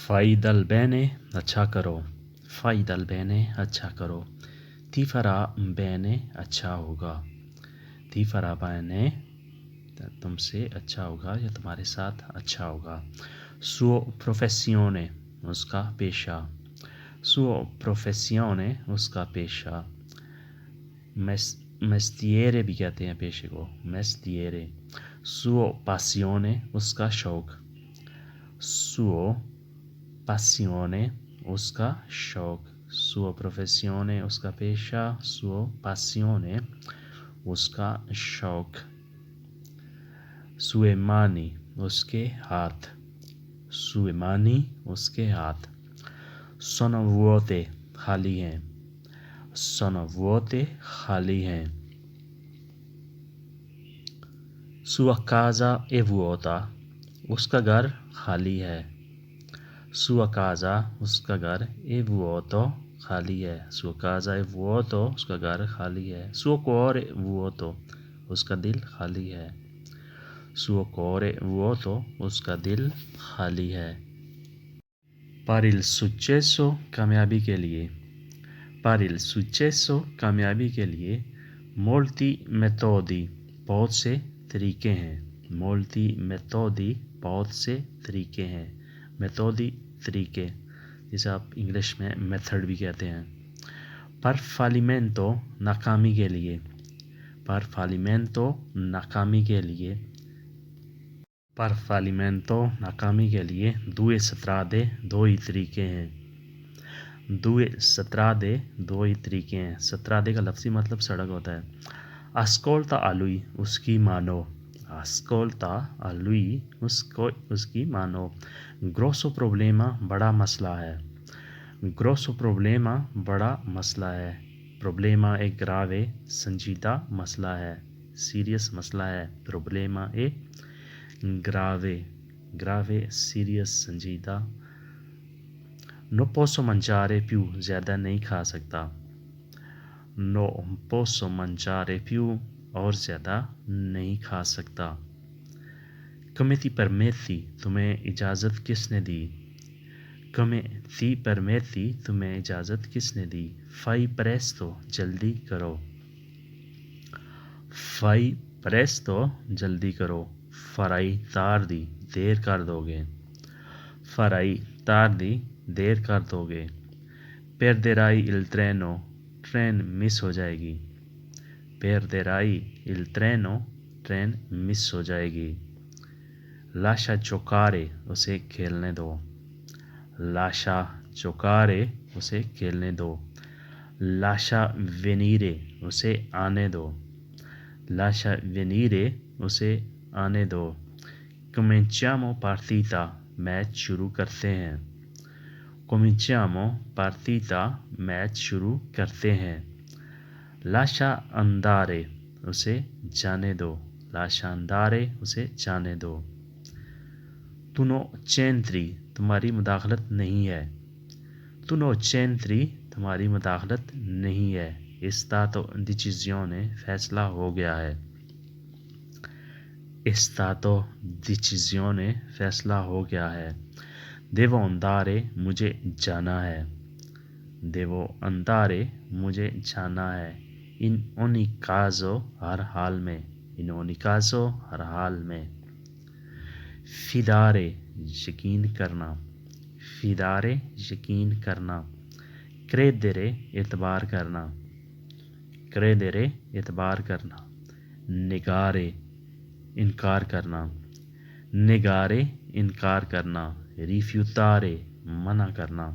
Fai del bene, اچھا کرو. Fai del bene, اچھا کرو. Ti farà bene, اچھا ہوگا. Ti farà bene, تم سے اچھا ہوگا یا تمہارے ساتھ اچھا ہوگا. Suo professione, اس کا پیشہ. Suo professione, اس کا پیشہ. Mestiere بھی کہتے ہیں پیشے کو. Mestiere. Suo passione, اس کا شوق. Suo passione, اس کا شوق. Suo professione, اس کا پیشہ. Suo passione, اس کا شوق. Sue mani, اس کے ہاتھ. Sue mani, اس کے ہاتھ. Sono vuote, خالی ہیں. Sono vuote, خالی ہیں. Sua casa è vuota, اس کا گھر خالی ہے. Sua casa, اس کا گھر è vuoto, خالی ہے. Sua casa è vuoto, اس کا گھر خالی ہے. Suo cuore è vuoto, اس کا دل خالی ہے. Suo cuore è vuoto, اس کا دل خالی ہے. Per il successo, کامیابی کے لیے. Per il successo, کامیابی کے لیے. Molti metodi, بہت سے طریقے ہیں. Molti metodi, بہت سے طریقے ہیں. Metodi, طریقے، جسے آپ انگلش میں میتھڈ بھی کہتے ہیں. Per fallimento, ناکامی کے لیے. Per fallimento, ناکامی کے لیے. Per fallimento, ناکامی کے لیے. Due strade, دو ہی طریقے ہیں. Due strade, دو ہی طریقے ہیں. Strade کا لفظی مطلب سڑک ہوتا ہے. Ascolta a lui, اس کی مانو. Ascolta a lui, اس کی مانو. Grosso problema, بڑا مسئلہ ہے. Grosso problema, بڑا مسئلہ ہے. Problema è grave, سنجیدہ مسئلہ ہے. Serious مسئلہ ہے. Problema è grave, grave, serious, سنجیدہ. Non posso mangiare più, زیادہ نہیں کھا سکتا. Non posso mangiare più, اور زیادہ نہیں کھا سکتا. Come ti permetti, تمہیں اجازت کس نے دی. Come ti permetti, تمہیں اجازت کس نے دی. Fai presto, جلدی کرو. Fai presto, جلدی کرو. Farai tardi, دیر کر دو گے. Farai tardi, دیر کر دو گے. Perderai il treno, ٹرین مس ہو جائے گی. Perderai il treno, ٹرین مس ہو جائے گی. Lascia giocare, اسے کھیلنے دو. Lascia giocare, اسے کھیلنے دو. Lascia venire, اسے آنے دو. Lascia venire, اسے آنے دو. Cominciamo partita, میچ شروع کرتے ہیں. Cominciamo partita, میچ شروع کرتے ہیں. Lascia andare, اسے جانے دو. Lascia andare, اسے جانے دو. Tu non c'entri, تمہاری مداخلت نہیں ہے. Tu non c'entri, تمہاری مداخلت نہیں ہے. È stato decisione, فیصلہ ہو گیا ہے. È stato decisione, فیصلہ ہو گیا ہے. Devo andare, مجھے جانا ہے. Devo andare, مجھے جانا ہے. In ogni caso, ہر حال میں. In ogni caso, ہر حال میں. Fidare, یقین کرنا. Fidare, یقین کرنا. Credere, اعتبار کرنا. Credere, اعتبار کرنا. Negare, انکار کرنا. Negare, انکار کرنا. Rifiutare, منع کرنا.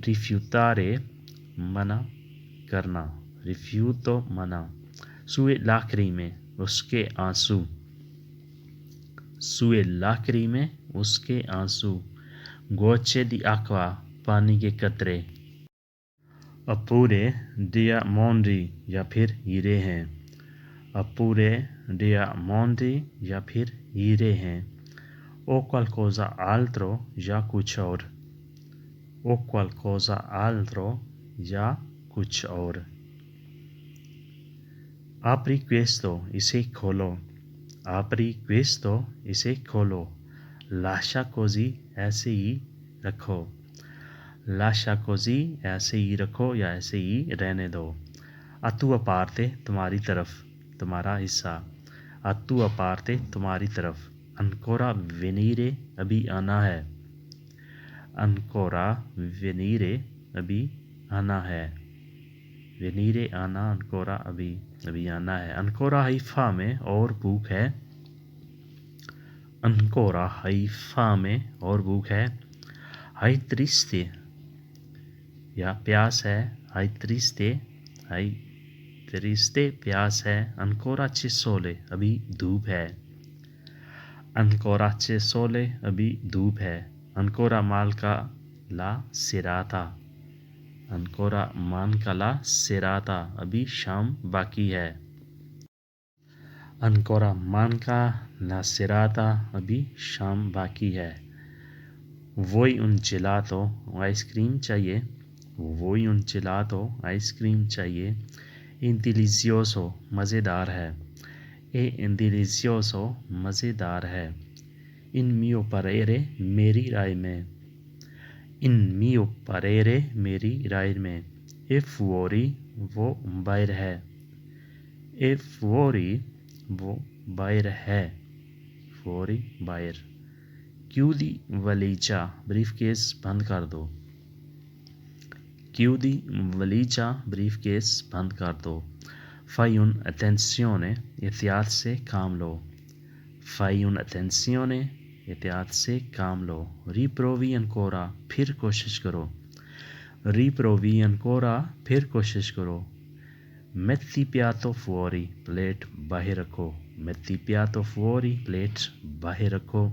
Rifiutare, منع کرنا. Rifiuto, منع. Sue lacrime, اس کے آنسو. Sue lacrime, اس کے آنسو. Gocce di acqua, پانی کے قطرے. Oppure diamondi, یا پھر ہیرے ہیں. Oppure diamondi, یا پھر ہیرے ہیں. O qualcosa altro, یا کچھ اور. O qualcosa altro, یا کچھ اور. Apri questo, اسے کھولو. Apri questo, اسے کھولو. Lascia così, ایسے ہی رکھو. lascia così ایسے ہی رکھو یا ایسے ہی رہنے دو. a tua parte تمہاری طرف, تمہارا حصہ. a tua parte تمہاری طرف. ancora venire ابھی آنا ہے. ancora venire ابھی آنا ہے. venire آنا, ancora ابھی آنا ہے. ancora حیفا میں اور بھوک ہے. ancora حیفا میں اور بھوک ہے. hai triste یا پیاس ہے. hai triste پیاس ہے. ancora c'è sole ابھی دھوپ ہے. ancora c'è sole ابھی دھوپ ہے. ancora manca la serata ancora manca la serata ابھی شام باقی ہے. ancora manca la serata ابھی شام باقی ہے. vuoi un gelato ice cream چاہیے. vuoi un gelato ice cream چاہیے. delizioso مزیدار ہے. delizioso مزیدار ہے. in mio parere میری رائے میں. in mio parere میری رائے میں. e fuori وہ باہر ہے. e fuori وہ باہر ہے. fuori باہر. chiudi valigia بریف کیس بند کر دو. chiudi valigia بریف کیس بند کر دو. fai un attenzione احتیاط سے کام لو. fai un attenzione احتیاط سے کام لو. riprovi ancora پھر کوشش کرو. riprovi ancora پھر کوشش کرو. metti piatto fuori پلیٹ باہر رکھو. metti piatto fuori پلیٹ باہر رکھو.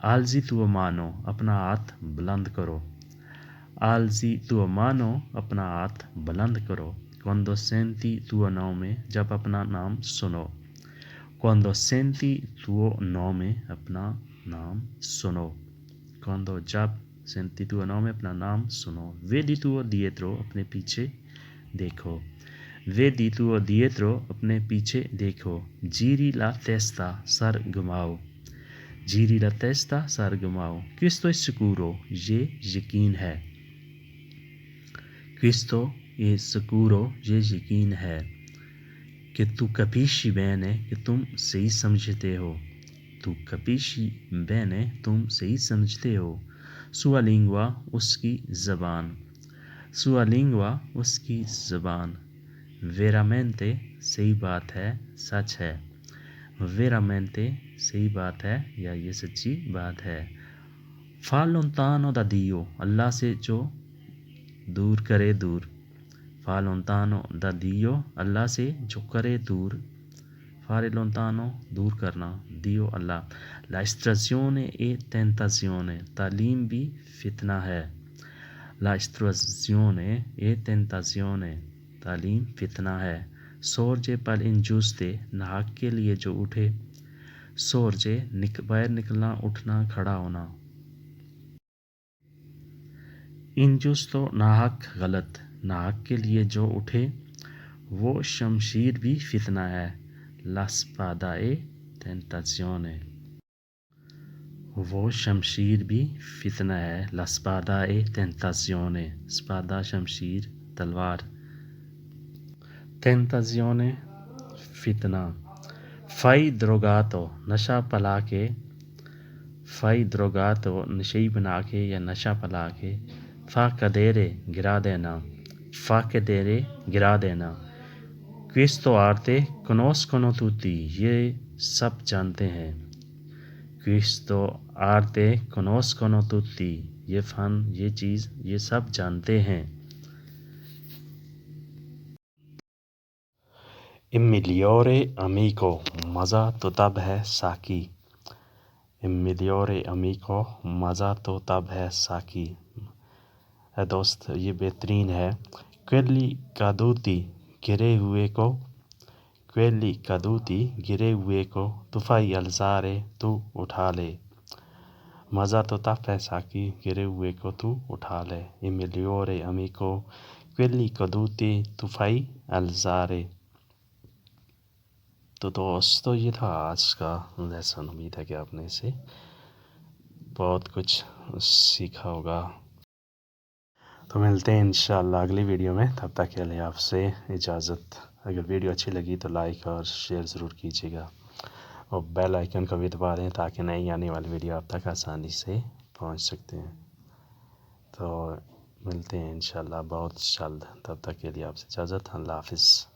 alzi tua mano اپنا ہاتھ بلند کرو. alzi tua mano اپنا ہاتھ بلند کرو. quando senti tuo nome جب اپنا نام سنو. quando senti tuo nome اپنا نام سنو. quando جب senti tuo nome اپنا نام سنو. vedi tuo dietro اپنے پیچھے دیکھو. vedi tuo dietro اپنے پیچھے دیکھو. giri la testa سر گھماؤ. giri la testa سر گھماؤ. questo è sicuro یہ یقین ہے. questo è sicuro یہ یقین ہے. کہ تو capisci bene کہ تم صحیح سمجھتے ہو. تو capisci bene تم صحیح سمجھتے ہو. sua lingua اس کی زبان. sua lingua اس کی زبان. veramente صحیح بات ہے, سچ ہے. veramente صحیح بات ہے یا یہ سچی بات ہے. fa lontano da Dio اللہ سے جو دور کرے دور. fa lontano da Dio اللہ سے جو کرے دور. fare lontano دور کرنا, Dio اللہ. la istruzione e tentazione تعلیم بھی فتنہ ہے. la istruzione e tentazione تعلیم فتنہ ہے. sorge per ingiuste ناحق کے لیے جو اٹھے. sorge باہر نکلنا, اٹھنا, کھڑا ہونا. ingiusto ناحق, غلط. ناحق کے لیے جو اٹھے وہ شمشیر بھی فتنہ ہے. la spada e tentazione وہ شمشیر بھی فتنہ ہے. la spada e tentazione spada شمشیر, تلوار. tentazione فتنہ. fai drogato نشہ پلا کے. fai drogato نشئی بنا کے یا نشہ پلا کے. fa cadere گرا دینا. fa cadere گرا دینا. questo arte conoscono tutti یہ سب جانتے ہیں. questo arte conoscono tutti یہ فن, یہ چیز, یہ سب جانتے ہیں. il migliore amico مزہ تو تب ہے ساکی. il migliore amico مزہ تو تب ہے ساکی. اے دوست یہ بہترین ہے. quelli caduti گرے ہوئے کو. quelli caduti گرے ہوئے کو. tu fai alzare تو اٹھا لے. مزہ تو تب ہے ساکی, گرے ہوئے کو تو اٹھا لے. il migliore amico quelli caduti tu fai alzare. تو دوستو یہ تھا آج کا لیسن. امید ہے کہ آپ نے اسے بہت کچھ سیکھا ہوگا. تو ملتے ہیں انشاءاللہ اگلی ویڈیو میں. تب تک کے لیے آپ سے اجازت. اگر ویڈیو اچھی لگی تو لائک اور شیئر ضرور کیجیے گا اور بیل آئیکن کو بھی دبا دیں تاکہ نئی آنے والی ویڈیو آپ تک آسانی سے پہنچ سکتے ہیں. تو ملتے ہیں انشاءاللہ بہت جلد. تب تک کے لیے آپ سے اجازت. اللہ حافظ.